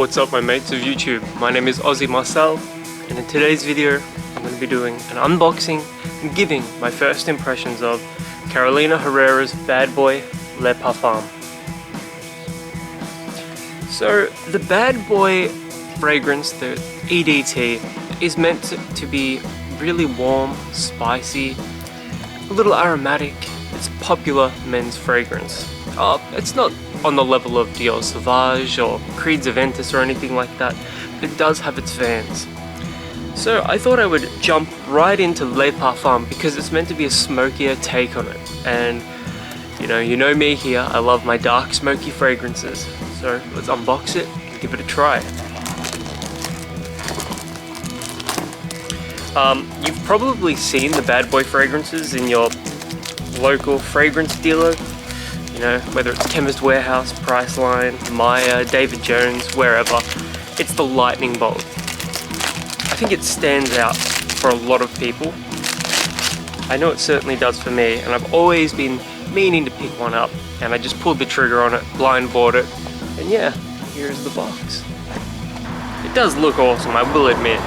What's up my mates of YouTube? My name is Aussie Marcel, and in today's video I'm going to be doing an unboxing and giving my first impressions of Carolina Herrera's Bad Boy Le Parfum. So the Bad Boy fragrance, the EDT, is meant to be really warm, spicy, a little aromatic. It's a popular men's fragrance. It's not on the level of Dior Sauvage or Creed's Aventus or anything like that, but it does have its fans. So I thought I would jump right into Le Parfum because it's meant to be a smokier take on it. And you know me here, I love my dark smoky fragrances. So let's unbox it and give it a try. You've probably seen the Bad Boy fragrances in your local fragrance dealer. Whether it's Chemist Warehouse, Priceline, Maya, David Jones, wherever. It's the lightning bolt. I think it stands out for a lot of people. I know it certainly does for me, and I've always been meaning to pick one up, and I just pulled the trigger on it, blind bought it, and yeah, here's the box. It does look awesome, I will admit.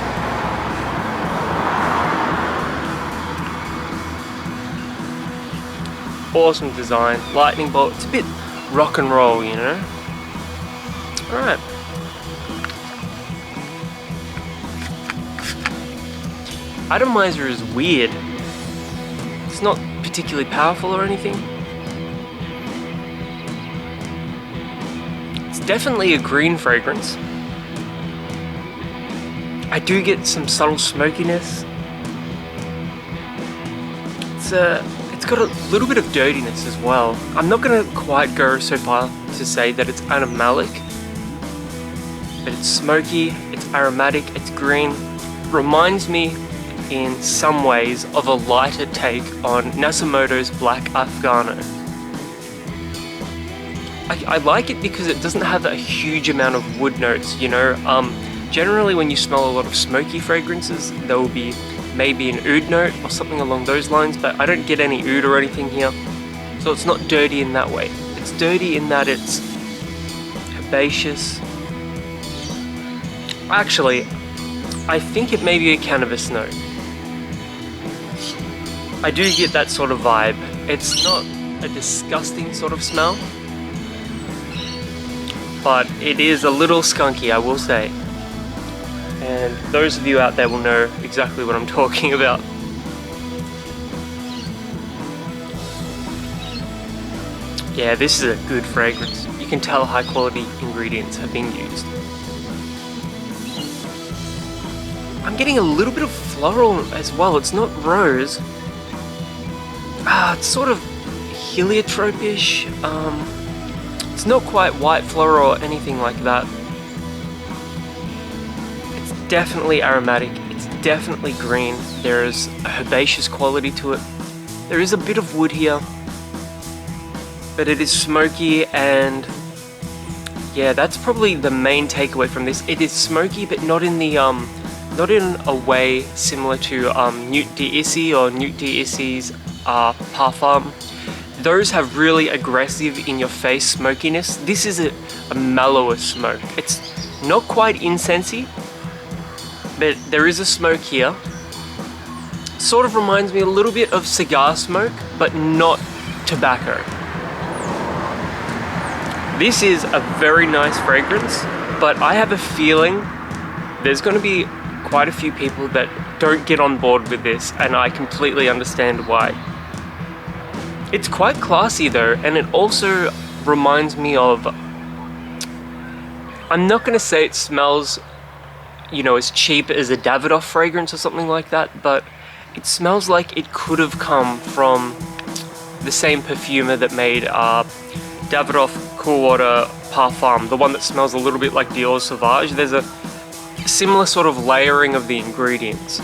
Awesome design, lightning bolt. It's a bit rock and roll, Alright. Atomizer is weird. It's not particularly powerful or anything. It's definitely a green fragrance. I do get some subtle smokiness. It's got a little bit of dirtiness as well. I'm not going to quite go so far to say that it's animalic, but it's smoky, it's aromatic, it's green. Reminds me in some ways of a lighter take on Nasimoto's Black Afghano. I like it because it doesn't have a huge amount of wood notes, Generally when you smell a lot of smoky fragrances, there will be maybe an oud note or something along those lines, but I don't get any oud or anything here. So it's not dirty in that way. It's dirty in that it's herbaceous. Actually, I think it may be a cannabis note. I do get that sort of vibe. It's not a disgusting sort of smell, but it is a little skunky, I will say. And those of you out there will know exactly what I'm talking about. Yeah, this is a good fragrance. You can tell high quality ingredients have been used. I'm getting a little bit of floral as well. It's not rose. It's sort of heliotrope-ish. It's not quite white floral or anything like that. Definitely aromatic, it's definitely green, there is a herbaceous quality to it. There is a bit of wood here, but it is smoky, and yeah, that's probably the main takeaway from this. It is smoky, but not in the not in a way similar to Nuit d'Issy or Nuit d'Issy's Parfum. Those have really aggressive in your face smokiness. This is a mellower smoke. It's not quite incensey, but there is a smoke here. Sort of reminds me a little bit of cigar smoke, but not tobacco. This is a very nice fragrance, but I have a feeling there's going to be quite a few people that don't get on board with this, and I completely understand why. It's quite classy though, and it also reminds me of, I'm not going to say it smells as cheap as a Davidoff fragrance or something like that, but it smells like it could have come from the same perfumer that made Davidoff Cool Water Parfum, the one that smells a little bit like Dior Sauvage. There's a similar sort of layering of the ingredients.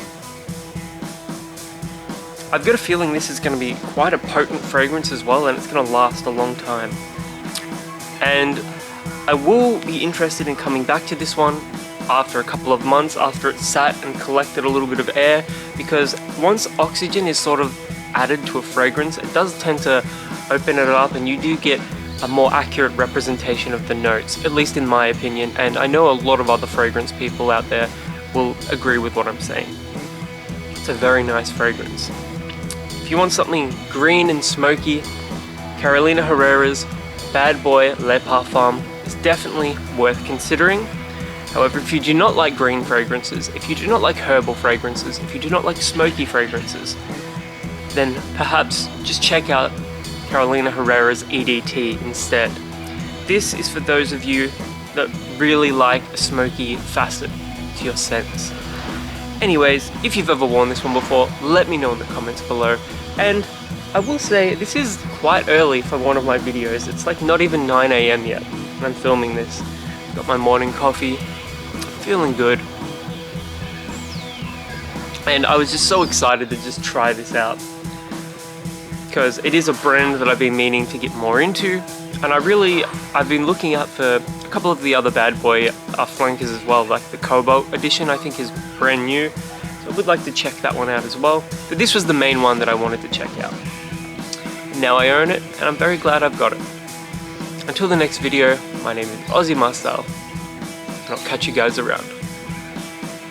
I've got a feeling this is going to be quite a potent fragrance as well, and it's going to last a long time. And I will be interested in coming back to this one after a couple of months, after it's sat and collected a little bit of air, because once oxygen is sort of added to a fragrance, it does tend to open it up, and you do get a more accurate representation of the notes, at least in my opinion, and I know a lot of other fragrance people out there will agree with what I'm saying. It's a very nice fragrance. If you want something green and smoky, Carolina Herrera's Bad Boy Le Parfum is definitely worth considering. However, if you do not like green fragrances, if you do not like herbal fragrances, if you do not like smoky fragrances, then perhaps just check out Carolina Herrera's EDT instead. This is for those of you that really like a smoky facet to your scents. Anyways, if you've ever worn this one before, let me know in the comments below. And I will say, this is quite early for one of my videos. It's like not even 9 AM yet when I'm filming this. Got my morning coffee, feeling good. And I was just so excited to just try this out, because it is a brand that I've been meaning to get more into, and I've been looking out for a couple of the other Bad Boy flankers as well, like the Cobalt edition I think is brand new, so I would like to check that one out as well, but this was the main one that I wanted to check out. Now I own it, and I'm very glad I've got it. Until the next video, my name is Aussie Marcel, and I'll catch you guys around.